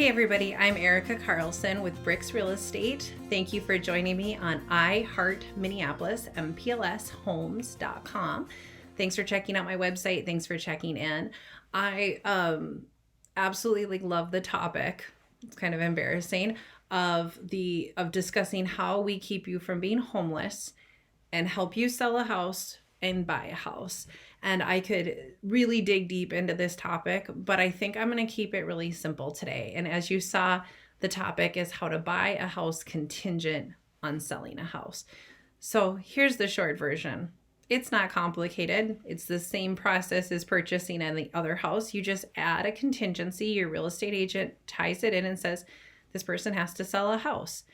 Hey everybody, I'm Erica Carlson with Bricks Real Estate. Thank you for joining me on I Heart Minneapolis, MPLShomes.com. Thanks for checking out my website. Thanks for checking in. I absolutely love the topic. It's kind of embarrassing of discussing how we keep you from being homeless and help you sell a house and buy a house. And I could really dig deep into this topic, but I think I'm going to keep it really simple today. And as you saw, the topic is how to buy a house contingent on selling a house. So here's the short version. It's not complicated. It's the same process as purchasing any other house. You just add a contingency. Your real estate agent ties it in and says, this person has to sell a house.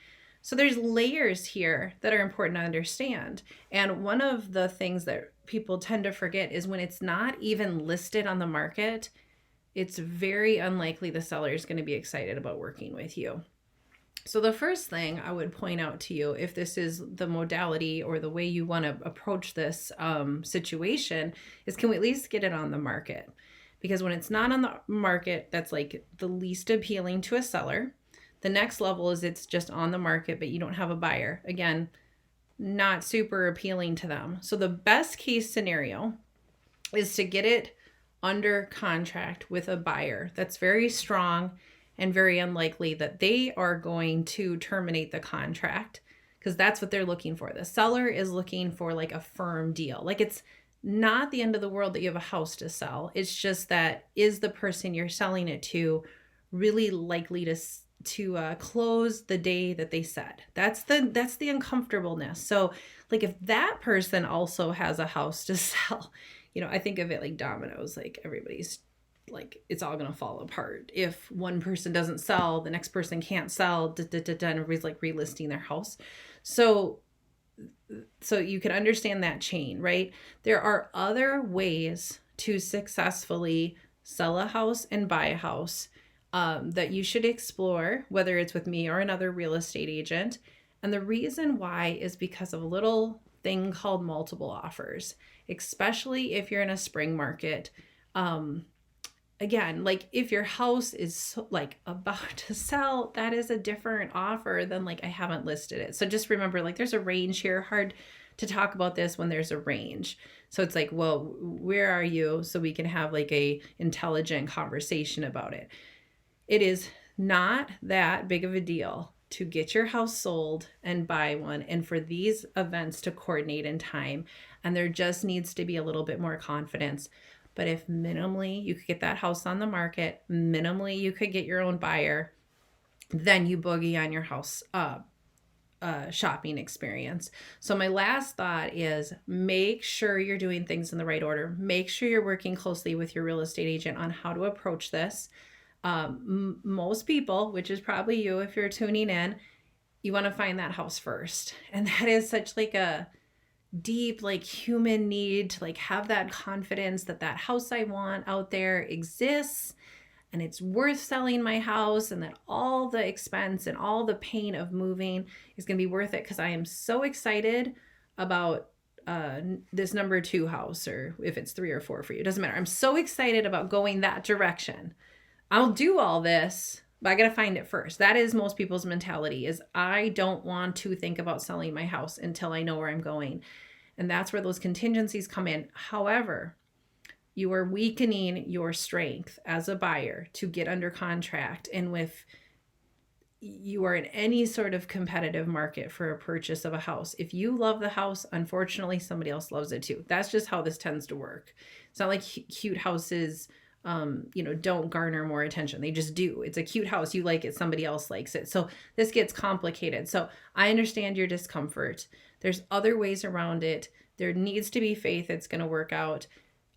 So there's layers here that are important to understand. And one of the things that people tend to forget is when it's not even listed on the market, it's very unlikely the seller is going to be excited about working with you. So the first thing I would point out to you, if this is the modality or the way you want to approach this situation, is can we at least get it on the market? Because when it's not on the market, that's like the least appealing to a seller. The next level is it's just on the market, but you don't have a buyer. Again, not super appealing to them. So the best case scenario is to get it under contract with a buyer that's very strong and very unlikely that they are going to terminate the contract, because that's what they're looking for. The seller is looking for like a firm deal. Like, it's not the end of the world that you have a house to sell. It's just that, is the person you're selling it to really likely to close the day that they said? That's the uncomfortableness. So like, if that person also has a house to sell, I think of it like dominoes. Like, everybody's like, it's all going to fall apart. If one person doesn't sell, the next person can't sell, and everybody's like relisting their house. So you can understand that chain, right? There are other ways to successfully sell a house and buy a house that you should explore, whether it's with me or another real estate agent. And the reason why is because of a little thing called multiple offers, especially if you're in a spring market. Again, like, if your house is like about to sell, that is a different offer than like, I haven't listed it. So just remember, like, there's a range here. Hard to talk about this when there's a range. So it's like, well, where are you? So we can have like a intelligent conversation about it. It is not that big of a deal to get your house sold and buy one, and for these events to coordinate in time. And there just needs to be a little bit more confidence. But if minimally you could get that house on the market, minimally you could get your own buyer, then you boogie on your house shopping experience. So my last thought is, make sure you're doing things in the right order. Make sure you're working closely with your real estate agent on how to approach this. Most people, which is probably you if you're tuning in, you want to find that house first. And that is such like a deep, like, human need to like have that confidence that that house I want out there exists and it's worth selling my house, and that all the expense and all the pain of moving is going to be worth it, because I am so excited about this number 2 house, or if it's 3 or 4 for you, it doesn't matter. I'm so excited about going that direction. I'll do all this, but I got to find it first. That is most people's mentality, is I don't want to think about selling my house until I know where I'm going. And that's where those contingencies come in. However, you are weakening your strength as a buyer to get under contract. And if you are in any sort of competitive market for a purchase of a house, if you love the house, unfortunately, somebody else loves it too. That's just how this tends to work. It's not like cute houses don't garner more attention. They just do. It's a cute house. You like it. Somebody else likes it. So this gets complicated. So I understand your discomfort. There's other ways around it. There needs to be faith it's going to work out.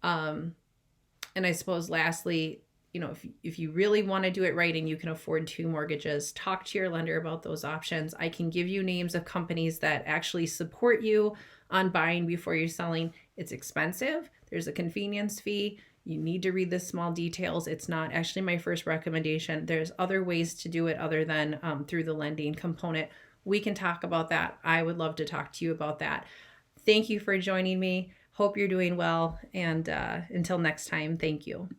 And I suppose lastly, if you really want to do it right and you can afford 2 mortgages, talk to your lender about those options. I can give you names of companies that actually support you on buying before you're selling. It's expensive. There's a convenience fee. You need to read the small details. It's not actually my first recommendation. There's other ways to do it other than through the lending component. We can talk about that. I would love to talk to you about that. Thank you for joining me. Hope you're doing well. And until next time, thank you.